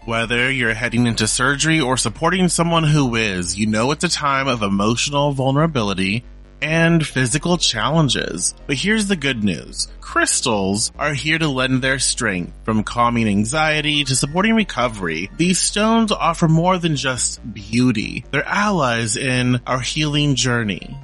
Whether you're heading into surgery or supporting someone who is, you know it's a time of emotional vulnerability and physical challenges. But here's the good news. Crystals are here to lend their strength. From calming anxiety to supporting recovery, these stones offer more than just beauty. They're allies in our healing journey.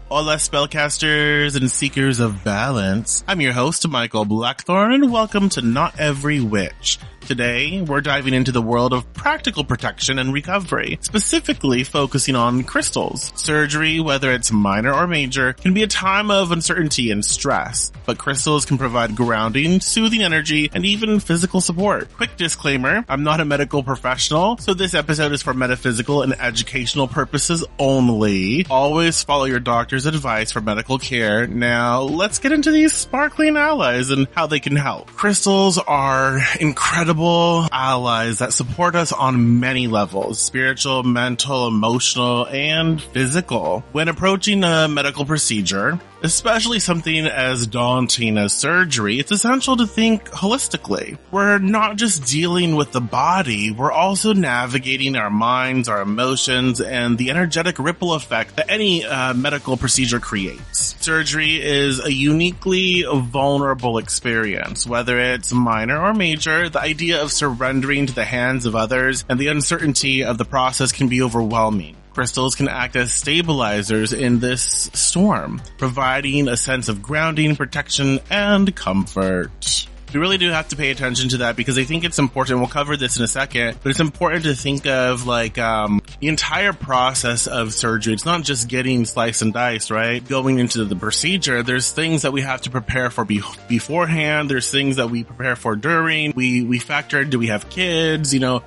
Hola spellcasters and seekers of balance. I'm your host, Michael Blackthorn, and welcome to Not Every Witch. Today, we're diving into the world of practical protection and recovery, specifically focusing on crystals. Surgery, whether it's minor or major, can be a time of uncertainty and stress, but crystals can provide grounding, soothing energy, and even physical support. Quick disclaimer, I'm not a medical professional, so this episode is for metaphysical and educational purposes only. Always follow your doctor's advice for medical care. Now, let's get into these sparkling allies and how they can help. Crystals are incredible allies that support us on many levels: spiritual, mental, emotional, and physical. When approaching a medical procedure, especially something as daunting as surgery, it's essential to think holistically. We're not just dealing with the body, we're also navigating our minds, our emotions, and the energetic ripple effect that any medical procedure creates. Surgery is a uniquely vulnerable experience. Whether it's minor or major, the idea of surrendering to the hands of others and the uncertainty of the process can be overwhelming. Crystals can act as stabilizers in this storm, providing a sense of grounding, protection, and comfort. We really do have to pay attention to that because I think it's important. We'll cover this in a second, but it's important to think of the entire process of surgery. It's not just getting sliced and diced, right? Going into the procedure, there's things that we have to prepare for beforehand. There's things that we prepare for during. We factor, do we have kids? Do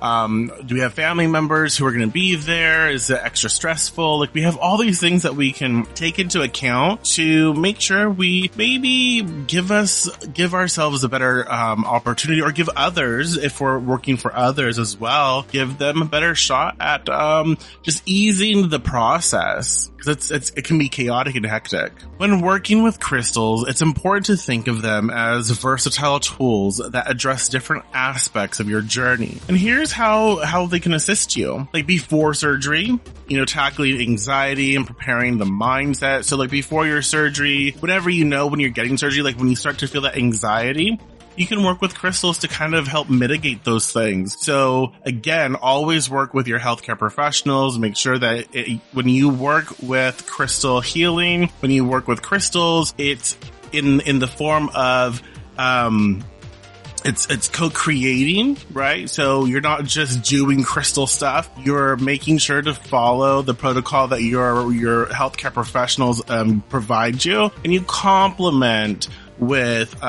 we have family members who are going to be there? Is it extra stressful? Like, we have all these things that we can take into account to make sure we maybe give ourselves a better opportunity, or give others, if we're working for others as well, give them a better shot at just easing the process, because it can be chaotic and hectic. When working with crystals, it's important to think of them as versatile tools that address different aspects of your journey. And here's how they can assist you. Like before surgery, tackling anxiety and preparing the mindset. So like before your surgery, whenever when you're getting surgery, like when you start to feel that anxiety, you can work with crystals to kind of help mitigate those things. So again, always work with your healthcare professionals. Make sure that when you work with crystal healing, when you work with crystals, it's in the form of, it's co-creating, right? So you're not just doing crystal stuff. You're making sure to follow the protocol that your healthcare professionals provide you, and you complement with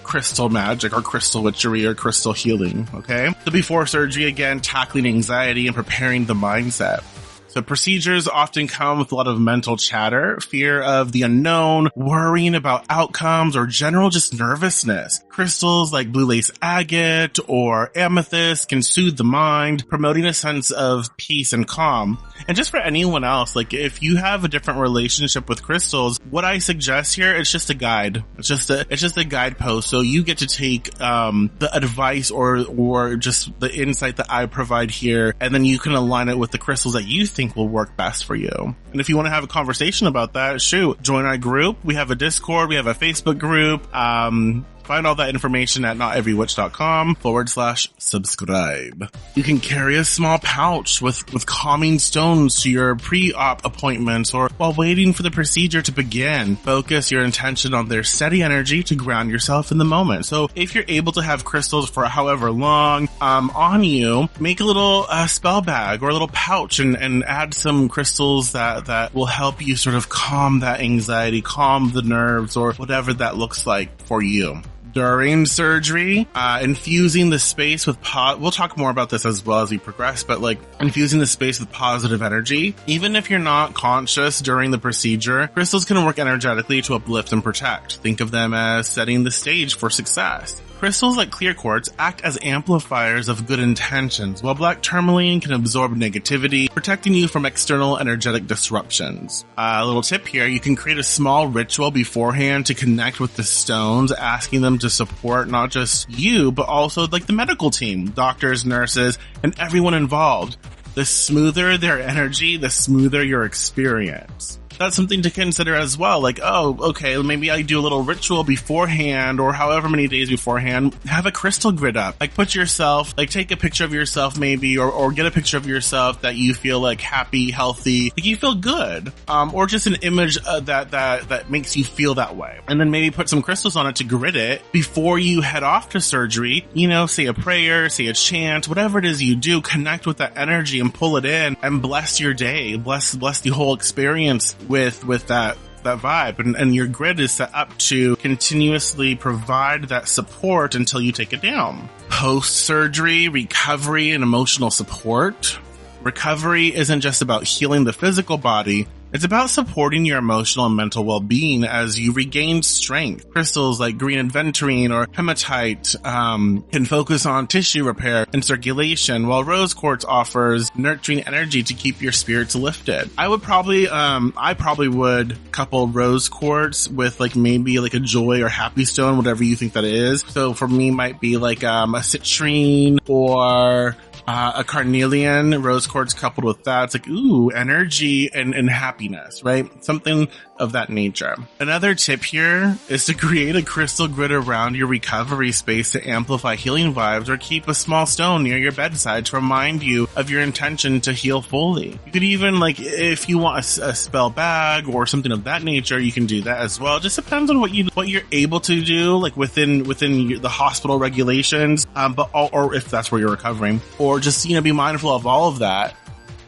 crystal magic or crystal witchery or crystal healing, okay? So before surgery, again, tackling anxiety and preparing the mindset. So procedures often come with a lot of mental chatter, fear of the unknown, worrying about outcomes, or general just nervousness. Crystals like blue lace agate or amethyst can soothe the mind, promoting a sense of peace and calm. And just for anyone else, like if you have a different relationship with crystals, what I suggest here, it's just a guide. It's just a guidepost. So you get to take the advice or just the insight that I provide here, and then you can align it with the crystals that you think will work best for you. And if you want to have a conversation about that, join our group. We have a Discord, we have a Facebook group. Find all that information at noteverywitch.com/subscribe. You can carry a small pouch with calming stones to your pre-op appointments or while waiting for the procedure to begin. Focus your intention on their steady energy to ground yourself in the moment. So if you're able to have crystals for however long on you, make a little spell bag or a little pouch and add some crystals that will help you sort of calm that anxiety, calm the nerves, or whatever that looks like for you. During surgery, infusing the space with we'll talk more about this as well as we progress, but like infusing the space with positive energy. Even if you're not conscious during the procedure, crystals can work energetically to uplift and protect. Think of them as setting the stage for success. Crystals like clear quartz act as amplifiers of good intentions, while black tourmaline can absorb negativity, protecting you from external energetic disruptions. A little tip here, you can create a small ritual beforehand to connect with the stones, asking them to support not just you, but also like the medical team, doctors, nurses, and everyone involved. The smoother their energy, the smoother your experience. That's something to consider as well. Like, oh, okay, maybe I do a little ritual beforehand or however many days beforehand. Have a crystal grid up. Like put yourself, like take a picture of yourself maybe or get a picture of yourself that you feel like happy, healthy, like you feel good. Or just an image that makes you feel that way. And then maybe put some crystals on it to grid it before you head off to surgery. You know, say a prayer, say a chant, whatever it is you do, connect with that energy and pull it in and bless your day. Bless the whole experience with that vibe, and your grid is set up to continuously provide that support until you take it down. Post-surgery, recovery, and emotional support. Recovery isn't just about healing the physical body, it's about supporting your emotional and mental well-being as you regain strength. Crystals like green aventurine or hematite can focus on tissue repair and circulation, while rose quartz offers nurturing energy to keep your spirits lifted. I probably would couple rose quartz with like maybe like a joy or happy stone, whatever you think that is. So for me, might be like a citrine or a carnelian. Rose quartz coupled with that, it's like, ooh, energy and happiness, right? Something of that nature. Another tip here is to create a crystal grid around your recovery space to amplify healing vibes, or keep a small stone near your bedside to remind you of your intention to heal fully. You could even, like, if you want a spell bag or something of that nature, you can do that as well. It just depends on what you're able to do, like within the hospital regulations, or if that's where you're recovering, or just, be mindful of all of that,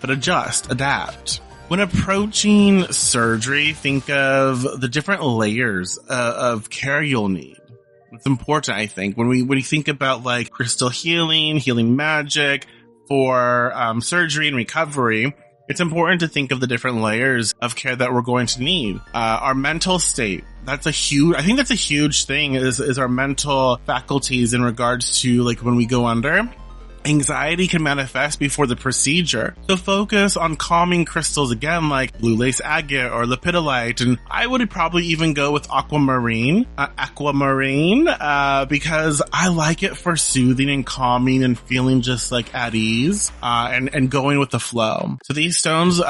but adapt. When approaching surgery, think of the different layers of care you'll need. It's important, I think, when we think about like crystal healing magic for surgery and recovery. It's important to think of the different layers of care that we're going to need. Our mental state. I think that's a huge thing is our mental faculties in regards to like when we go under. Anxiety can manifest before the procedure. So focus on calming crystals again, like blue lace agate or lepidolite. And I would probably even go with aquamarine, because I like it for soothing and calming and feeling just like at ease, and going with the flow. So these stones,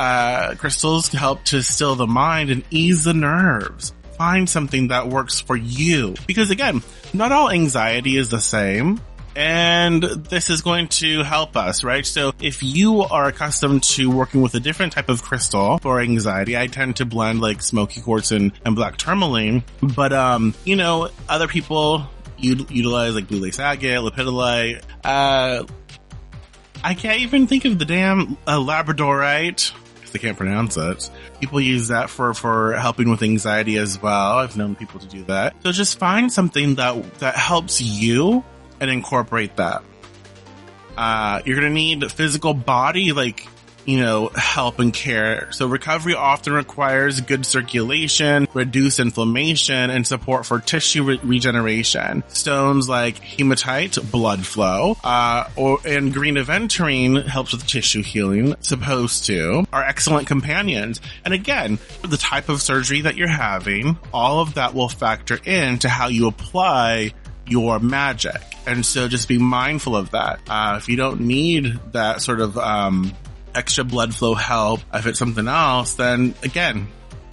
crystals help to still the mind and ease the nerves. Find something that works for you. Because again, not all anxiety is the same. And this is going to help us, right? So if you are accustomed to working with a different type of crystal for anxiety, I tend to blend like smoky quartz and black tourmaline. But, other people utilize like blue lace agate, lepidolite. I can't even think of the damn labradorite. I can't pronounce it. People use that for helping with anxiety as well. I've known people to do that. So just find something that helps you and incorporate that. You're going to need physical body, help and care. So recovery often requires good circulation, reduced inflammation, and support for tissue regeneration. Stones like hematite, blood flow, and green aventurine helps with tissue healing, are excellent companions. And again, for the type of surgery that you're having, all of that will factor into how you apply your magic. And so just be mindful of that. If you don't need that sort of extra blood flow help, if it's something else, then again,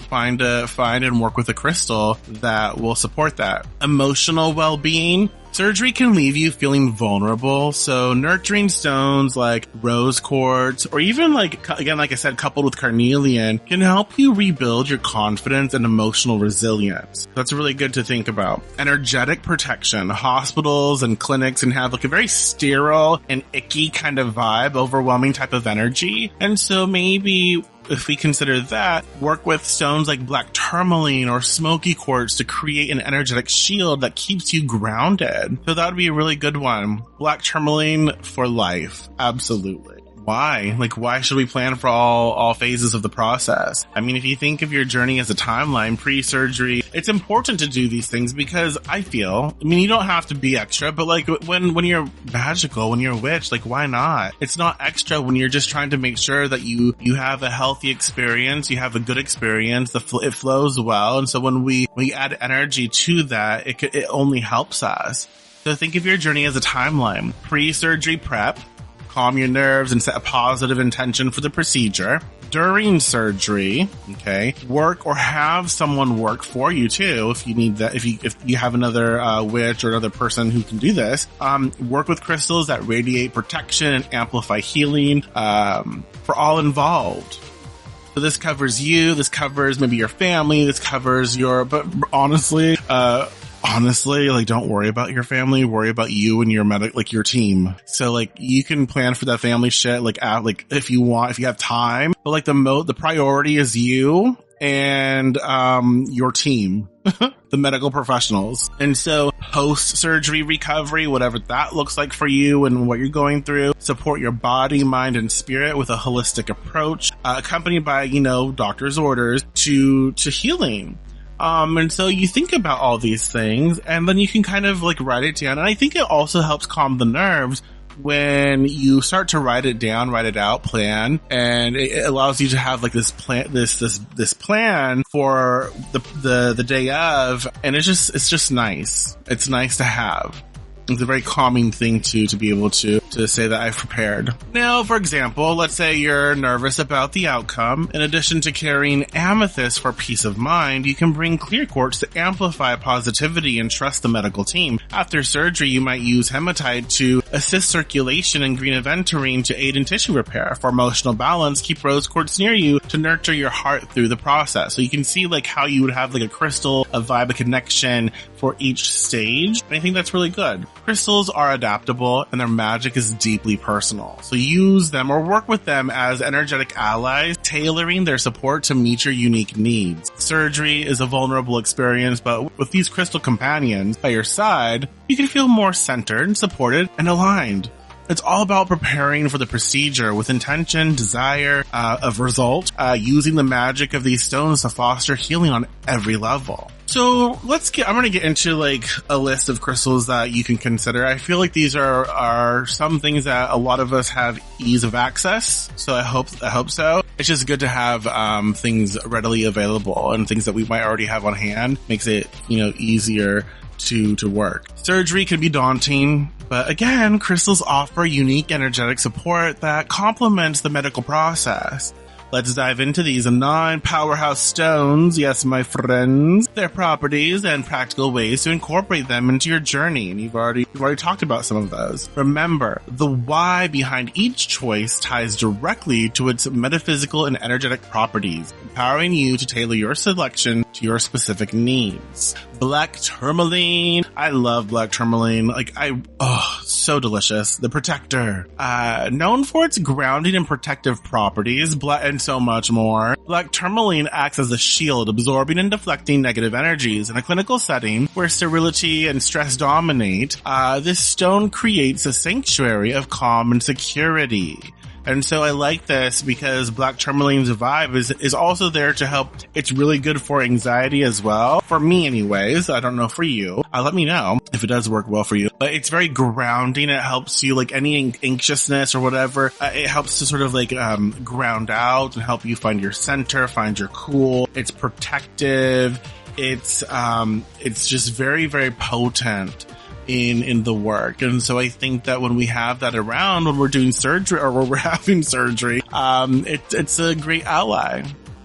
find and work with a crystal that will support that. Emotional well-being. Surgery can leave you feeling vulnerable, so nurturing stones like rose quartz, or even like I said, coupled with carnelian, can help you rebuild your confidence and emotional resilience. That's really good to think about. Energetic protection. Hospitals and clinics can have like a very sterile and icky kind of vibe, overwhelming type of energy. And so maybe if we consider that, work with stones like black tourmaline or smoky quartz to create an energetic shield that keeps you grounded. So that would be a really good one. Black tourmaline for life. Absolutely. Why? Like, why should we plan for all phases of the process? I mean, if you think of your journey as a timeline, pre-surgery, it's important to do these things because I mean, you don't have to be extra, but like when you're magical, when you're a witch, like why not? It's not extra when you're just trying to make sure that you have a healthy experience, you have a good experience, it flows well. And so when we add energy to that, it only helps us. So think of your journey as a timeline. Pre-surgery prep, calm your nerves and set a positive intention for the procedure. During surgery, okay, work or have someone work for you too if you need that. If you have another witch or another person who can do this, work with crystals that radiate protection and amplify healing for all involved. So this covers you, this covers maybe your family, this covers but honestly, like don't worry about your family, worry about you and your team. So like you can plan for that family shit like if you have time, but like the priority is you and your team, the medical professionals. And so post-surgery recovery, whatever that looks like for you and what you're going through, support your body, mind, and spirit with a holistic approach, accompanied by, doctor's orders to healing. And so you think about all these things and then you can kind of like write it down. And I think it also helps calm the nerves when you start to write it down, write it out, plan, and it allows you to have like this plan, this plan for the day of, and it's just nice. It's nice to have. It's a very calming thing to be able to say that I've prepared. Now, for example, let's say you're nervous about the outcome. In addition to carrying amethyst for peace of mind, you can bring clear quartz to amplify positivity and trust the medical team. After surgery, you might use hematite to assist circulation and green aventurine to aid in tissue repair. For emotional balance, keep rose quartz near you to nurture your heart through the process. So you can see like how you would have like a crystal, a vibe, a connection for each stage. And I think that's really good. Crystals are adaptable and their magic is deeply personal. So use them or work with them as energetic allies, tailoring their support to meet your unique needs. Surgery is a vulnerable experience, but with these crystal companions by your side, you can feel more centered, supported, and aligned. It's all about preparing for the procedure with intention, desire of result, using the magic of these stones to foster healing on every level. So I'm going to get into like a list of crystals that you can consider. I feel like these are some things that a lot of us have ease of access. So I hope so. It's just good to have, things readily available and things that we might already have on hand makes it, easier to work. Surgery can be daunting, but again, crystals offer unique energetic support that complements the medical process. Let's dive into these 9 powerhouse stones. Yes, my friends, their properties and practical ways to incorporate them into your journey. And you've already talked about some of those. Remember, the why behind each choice ties directly to its metaphysical and energetic properties, empowering you to tailor your selection to your specific needs. Black tourmaline. I love black tourmaline. So delicious. The protector. Known for its grounding and protective properties, and so much more. Black tourmaline acts as a shield, absorbing and deflecting negative energies. In a clinical setting where sterility and stress dominate, this stone creates a sanctuary of calm and security. And so I like this because black tourmaline's vibe is also there to help. It's really good for anxiety as well. For me anyways. I don't know for you. Let me know if it does work well for you. But it's very grounding. It helps you like any anxiousness or whatever. It helps to sort of like ground out and help you find your center, find your cool. It's protective. It's just very, very potent in the work. And so I think that when we have that around, when we're doing surgery or when we're having surgery, it's a great ally.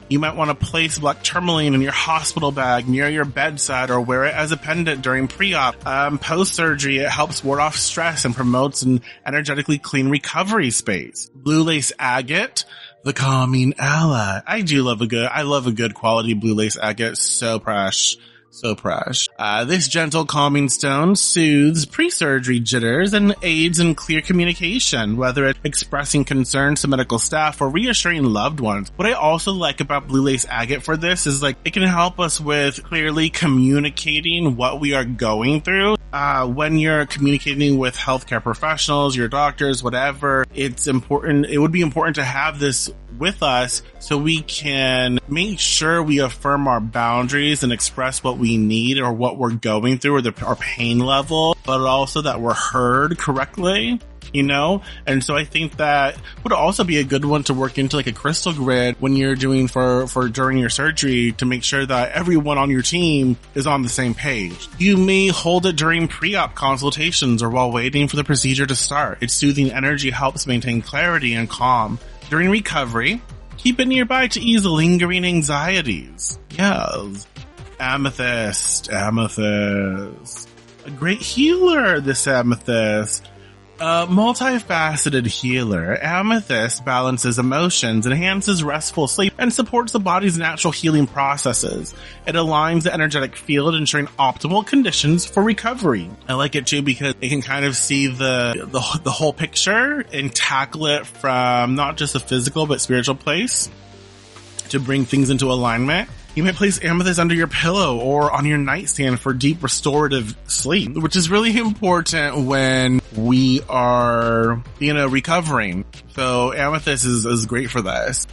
You might want to place black tourmaline in your hospital bag near your bedside or wear it as a pendant during pre-op. Post-surgery, it helps ward off stress and promotes an energetically clean recovery space. Blue lace agate, the calming ally. I love a good quality blue lace agate. So fresh. So fresh. This gentle calming stone soothes pre-surgery jitters and aids in clear communication, whether it's expressing concerns to medical staff or reassuring loved ones. What I also like about blue lace agate for this is like it can help us with clearly communicating what we are going through. when you're communicating with healthcare professionals, your doctors, whatever, it's important. It would be important to have this with us so we can make sure we affirm our boundaries and express what we need or what we're going through or our pain level, but also that we're heard correctly. And so I think that would also be a good one to work into, like a crystal grid when you're doing for during your surgery, to make sure that everyone on your team is on the same page. You may hold it during pre-op consultations or while waiting for the procedure to start. Its soothing energy helps maintain clarity and calm. During recovery, keep it nearby to ease lingering anxieties. Yes. Amethyst. A great healer, this amethyst. A multifaceted healer, amethyst balances emotions, enhances restful sleep, and supports the body's natural healing processes. It aligns the energetic field, ensuring optimal conditions for recovery. I like it too because it can kind of see the whole picture and tackle it from not just a physical but spiritual place to bring things into alignment. You might place amethyst under your pillow or on your nightstand for deep restorative sleep, which is really important when we are, recovering. So amethyst is great for this.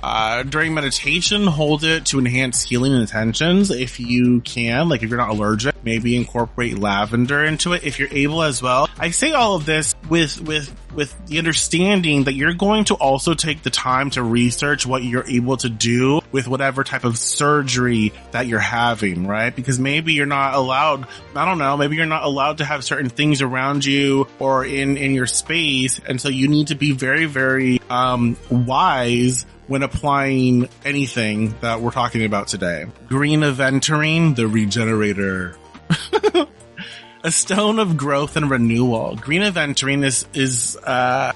During meditation, hold it to enhance healing intentions if you can. Like if you're not allergic, maybe incorporate lavender into it if you're able as well. I say all of this with the understanding that you're going to also take the time to research what you're able to do with whatever type of surgery that you're having, right? Because maybe you're not allowed, maybe you're not allowed to have certain things around you or in your space. And so you need to be very, very wise when applying anything that we're talking about today. Green aventurine, the regenerator. A stone of growth and renewal. Green aventurine is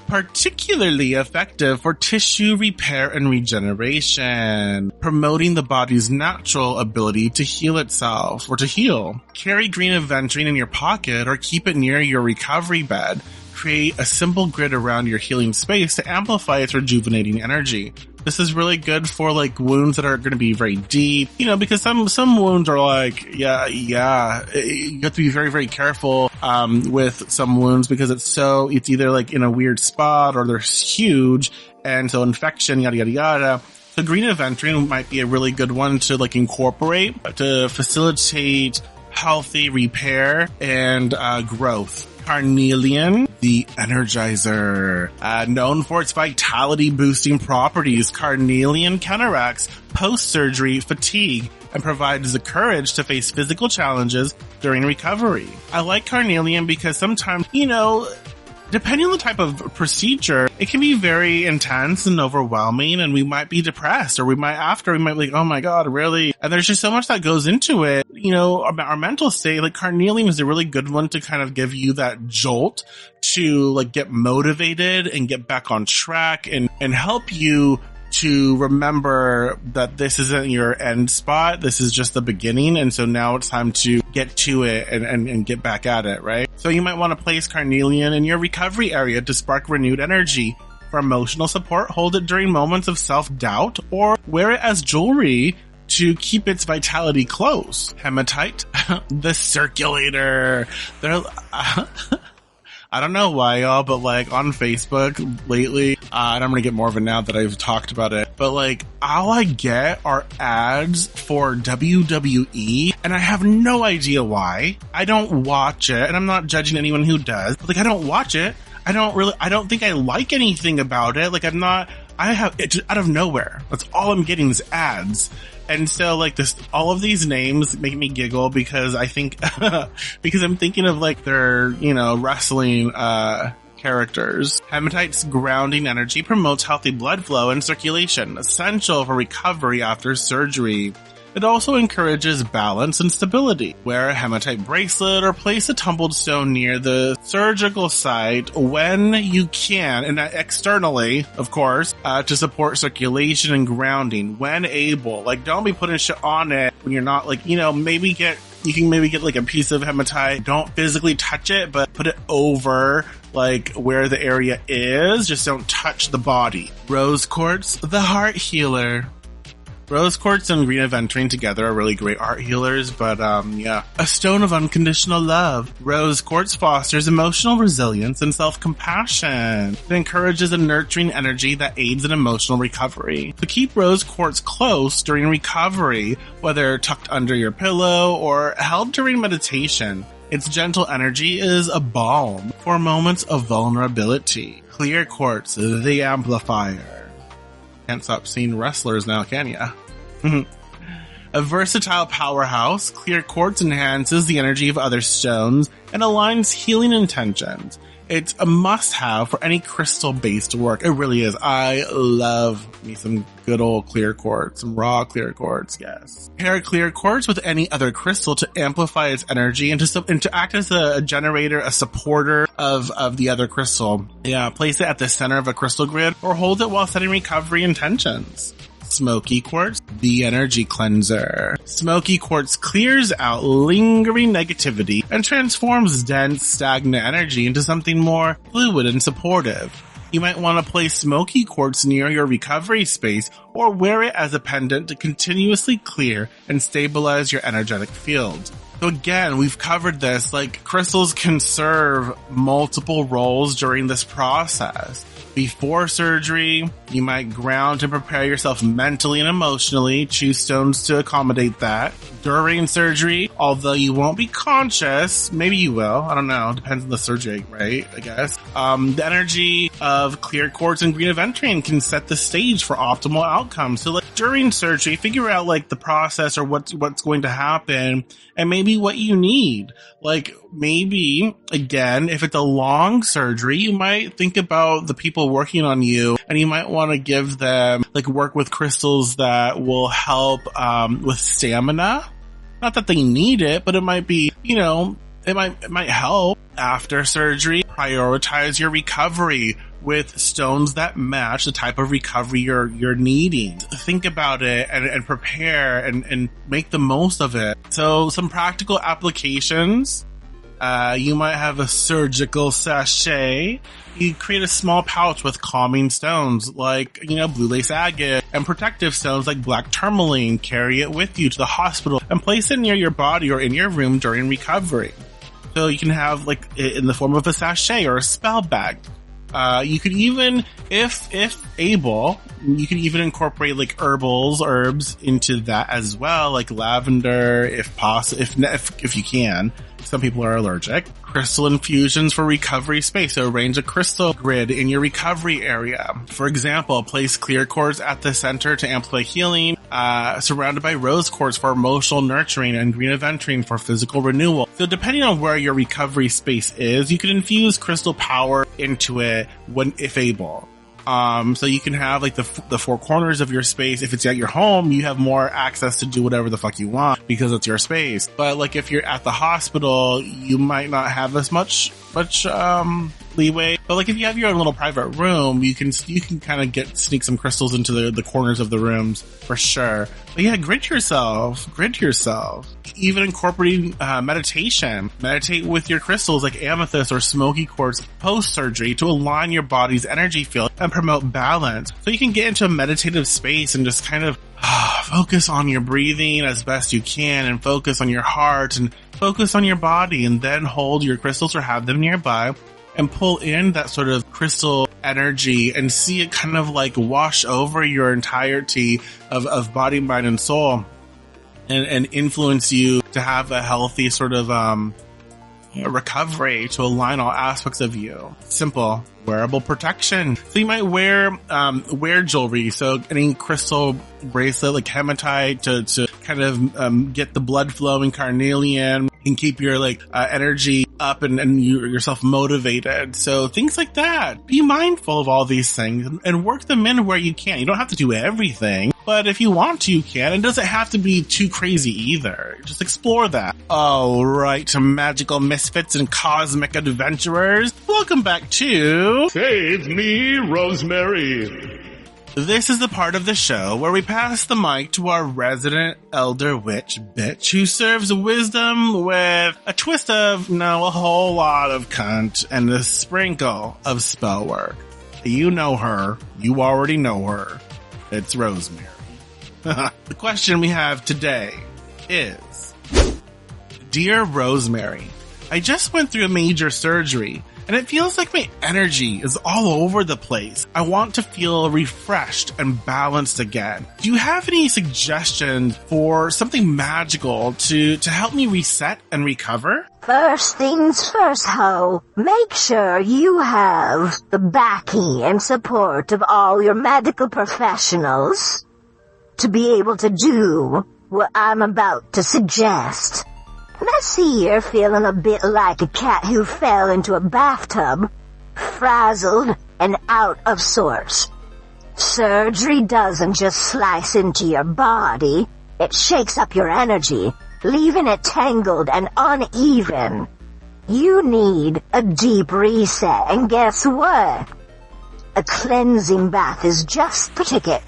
particularly effective for tissue repair and regeneration, promoting the body's natural ability to heal itself or to heal. Carry green aventurine in your pocket or keep it near your recovery bed. Create a simple grid around your healing space to amplify its rejuvenating energy. This is really good for like wounds that are going to be very deep, because some wounds are like, you have to be very, very careful, with some wounds because it's either like in a weird spot or they're huge. And so infection, yada, yada, yada. So green aventurine might be a really good one to like incorporate to facilitate healthy repair and, growth. Carnelian, the Energizer. Known for its vitality-boosting properties, carnelian counteracts post-surgery fatigue and provides the courage to face physical challenges during recovery. I like carnelian because sometimes, depending on the type of procedure, it can be very intense and overwhelming, and we might be depressed, or we might be like, oh my God, really? And there's just so much that goes into it, about our mental state. Like carnelian is a really good one to kind of give you that jolt to like get motivated and get back on track and help you to remember that this isn't your end spot. This is just the beginning. And so now it's time to get to it and get back at it, right? So you might want to place carnelian in your recovery area to spark renewed energy. For emotional support, hold it during moments of self-doubt or wear it as jewelry to keep its vitality close. Hematite, the circulator. I don't know why, y'all, but like on Facebook lately, and I'm going to get more of it now that I've talked about it, but like all I get are ads for WWE and I have no idea why. I don't watch it and I'm not judging anyone who does, but like I don't watch it. I don't think I like anything about it. Like I have it just out of nowhere. That's all I'm getting is ads. And so like all of these names make me giggle because I think, because I'm thinking of like their, wrestling, characters. Hematite's grounding energy promotes healthy blood flow and circulation, essential for recovery after surgery. It also encourages balance and stability. Wear a hematite bracelet or place a tumbled stone near the surgical site when you can, and externally, of course, to support circulation and grounding when able. Like, don't be putting shit on it when you're not, like, you can maybe get like a piece of hematite. Don't physically touch it, but put it over like where the area is. Just don't touch the body. Rose quartz, the heart healer. Rose quartz and green aventurine together are really great art healers, but yeah. A stone of unconditional love. Rose quartz fosters emotional resilience and self-compassion. It encourages a nurturing energy that aids in emotional recovery. So keep rose quartz close during recovery, whether tucked under your pillow or held during meditation. Its gentle energy is a balm for moments of vulnerability. Clear quartz, the amplifier. Can't stop seeing wrestlers now, can ya? A versatile powerhouse, clear quartz enhances the energy of other stones and aligns healing intentions. It's a must-have for any crystal-based work. It really is. I love me some good old clear quartz, some raw clear quartz, yes. Pair clear quartz with any other crystal to amplify its energy and to act as a generator, a supporter of the other crystal. Yeah, place it at the center of a crystal grid or hold it while setting recovery intentions. Smoky quartz, the energy cleanser. Smoky quartz clears out lingering negativity and transforms dense, stagnant energy into something more fluid and supportive. You might want to place smoky quartz near your recovery space or wear it as a pendant to continuously clear and stabilize your energetic field. So again, we've covered this, like crystals can serve multiple roles during this process. Before surgery, you might ground and prepare yourself mentally and emotionally. Choose stones to accommodate that. During surgery, although you won't be conscious, maybe you will. I don't know. Depends on the surgery, right? I guess. The energy of clear quartz and green aventurine can set the stage for optimal outcomes. So like during surgery, figure out like the process or what's going to happen and maybe what you need. Like maybe, again, if it's a long surgery, you might think about the people working on you and you might want to give them, like work with crystals that will help with stamina. Not that they need it, but it might be, you know, it might help after surgery. Prioritize your recovery with stones that match the type of recovery you're needing. Think about it and prepare and make the most of it. So some practical applications. You might have a surgical sachet. You create a small pouch with calming stones like, you know, blue lace agate and protective stones like black tourmaline. Carry it with you to the hospital and place it near your body or in your room during recovery. So you can have like it in the form of a sachet or a spell bag. You could even, if able, you could even incorporate like herbs into that as well, like lavender, if possible, if you can. Some people are allergic. Crystal infusions for recovery space. So arrange a crystal grid in your recovery area. For example, place clear quartz at the center to amplify healing, surrounded by rose quartz for emotional nurturing and green aventurine for physical renewal. So depending on where your recovery space is, you can infuse crystal power into it if able. So you can have like the four corners of your space. If it's at your home, you have more access to do whatever the fuck you want because it's your space. But like if you're at the hospital, you might not have as much leeway. But like if you have your own little private room, you can kind of sneak some crystals into the corners of the rooms for sure. But yeah, grid yourself. Even incorporating meditation. Meditate with your crystals like amethyst or smoky quartz post-surgery to align your body's energy field and promote balance. So you can get into a meditative space and just kind of focus on your breathing as best you can and focus on your heart and focus on your body and then hold your crystals or have them nearby and pull in that sort of crystal energy and see it kind of like wash over your entirety of body, mind, and soul and influence you to have a healthy sort of recovery to align all aspects of you. Simple. Wearable protection. So you might wear jewelry. So any crystal bracelet like hematite to kind of get the blood flowing, carnelian, and keep your energy up and yourself motivated. So things like that. Be mindful of all these things and work them in where you can. You don't have to do everything, but if you want to, you can. It doesn't have to be too crazy either. Just explore that. All right, to magical misfits and cosmic adventurers, welcome back to Save Me, Rosemary. This is the part of the show where we pass the mic to our resident elder witch bitch who serves wisdom with a twist of, a whole lot of cunt and a sprinkle of spell work. You know her. You already know her. It's Rosemary. The question we have today is, Dear Rosemary, I just went through a major surgery and it feels like my energy is all over the place. I want to feel refreshed and balanced again. Do you have any suggestions for something magical to help me reset and recover? First things first, ho. Make sure you have the backing and support of all your medical professionals to be able to do what I'm about to suggest. I see you're feeling a bit like a cat who fell into a bathtub, frazzled and out of sorts. Surgery doesn't just slice into your body, it shakes up your energy, leaving it tangled and uneven. You need a deep reset, and guess what? A cleansing bath is just the ticket.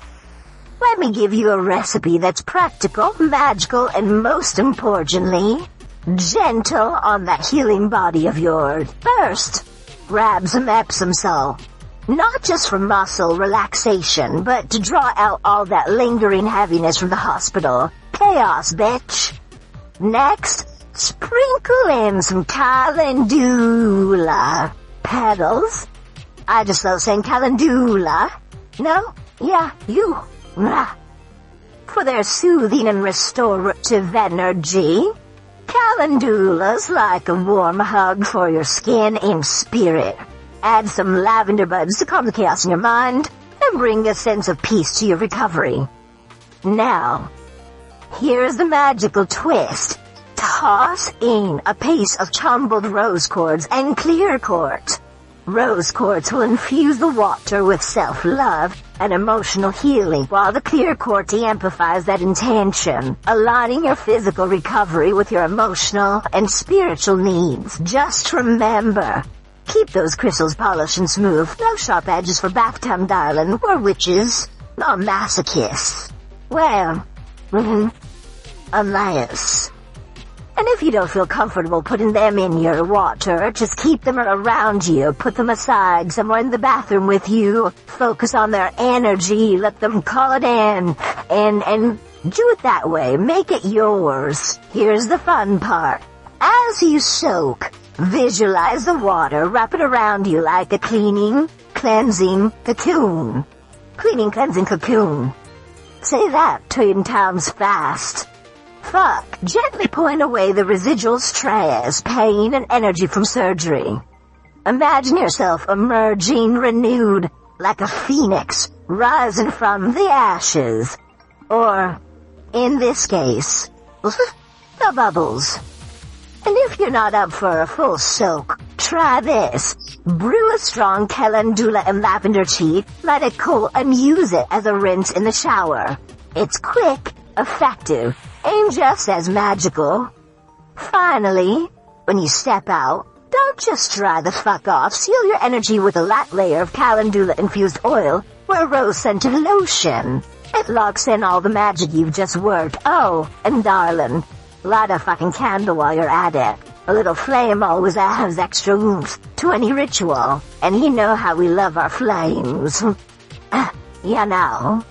Let me give you a recipe that's practical, magical, and most importantly, gentle on that healing body of yours. First, grab some Epsom salt. Not just for muscle relaxation, but to draw out all that lingering heaviness from the hospital. Chaos, bitch. Next, sprinkle in some calendula petals. I just love saying calendula. No? Yeah, you. For their soothing and restorative energy. Calendula's like a warm hug for your skin and spirit. Add some lavender buds to calm the chaos in your mind and bring a sense of peace to your recovery. Now, here's the magical twist. Toss in a piece of tumbled rose quartz and clear quartz. Rose quartz will infuse the water with self-love and emotional healing, while the clear quartz amplifies that intention, aligning your physical recovery with your emotional and spiritual needs. Just remember, keep those crystals polished and smooth. No sharp edges for bathtub, darling. We're witches, not masochists. Well, unless... And if you don't feel comfortable putting them in your water, just keep them around you. Put them aside somewhere in the bathroom with you. Focus on their energy. Let them call it in. And do it that way. Make it yours. Here's the fun part. As you soak, visualize the water. Wrap it around you like a cleaning, cleansing cocoon. Cleaning, cleansing cocoon. Say that 10 times fast. Fuck. Gently pulling away the residual stress, pain, and energy from surgery. Imagine yourself emerging renewed, like a phoenix, rising from the ashes. Or, in this case, the bubbles. And if you're not up for a full soak, try this. Brew a strong calendula and lavender tea, let it cool, and use it as a rinse in the shower. It's quick, effective, and just as magical. Finally, when you step out, don't just dry the fuck off. Seal your energy with a light layer of calendula-infused oil or a rose-scented lotion. It locks in all the magic you've just worked. Oh, and darling, light a fucking candle while you're at it. A little flame always adds extra oomph to any ritual. And you know how we love our flames. You know.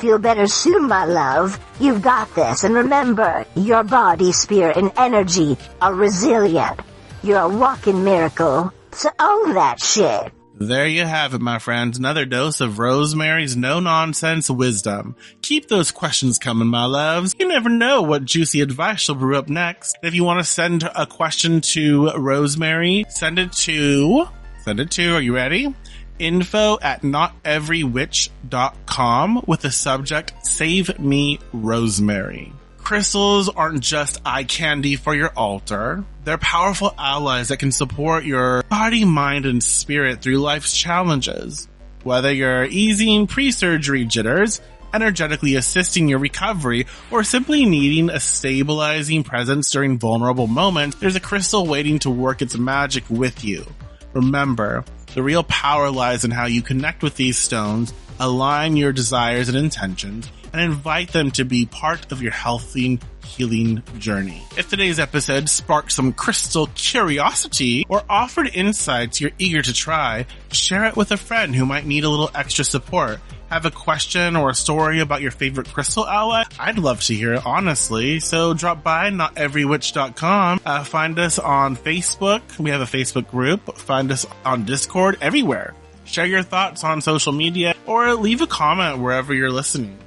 Feel better soon, my love. You've got this. And remember, your body, spirit, and energy are resilient. You're a walking miracle. So own that shit. There you have it, my friends. Another dose of Rosemary's no-nonsense wisdom. Keep those questions coming, my loves. You never know what juicy advice she'll brew up next. If you want to send a question to Rosemary, send it to, are you ready? info@noteverywitch.com with the subject, Save Me Rosemary. Crystals aren't just eye candy for your altar. They're powerful allies that can support your body, mind, and spirit through life's challenges. Whether you're easing pre-surgery jitters, energetically assisting your recovery, or simply needing a stabilizing presence during vulnerable moments, there's a crystal waiting to work its magic with you. Remember, the real power lies in how you connect with these stones, align your desires and intentions, and invite them to be part of your healthy, healing journey. If today's episode sparked some crystal curiosity or offered insights you're eager to try, share it with a friend who might need a little extra support. Have a question or a story about your favorite crystal outlet? I'd love to hear it, honestly. So drop by noteverywitch.com. Find us on Facebook. We have a Facebook group. Find us on Discord, everywhere. Share your thoughts on social media or leave a comment wherever you're listening.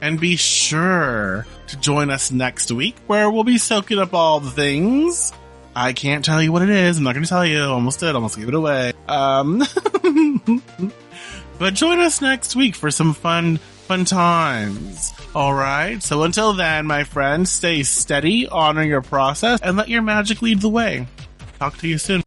And be sure to join us next week where we'll be soaking up all the things. I can't tell you what it is. I'm not going to tell you. Almost did. Almost gave it away. But join us next week for some fun times. Alright, so until then, my friends, stay steady, honor your process, and let your magic lead the way. Talk to you soon.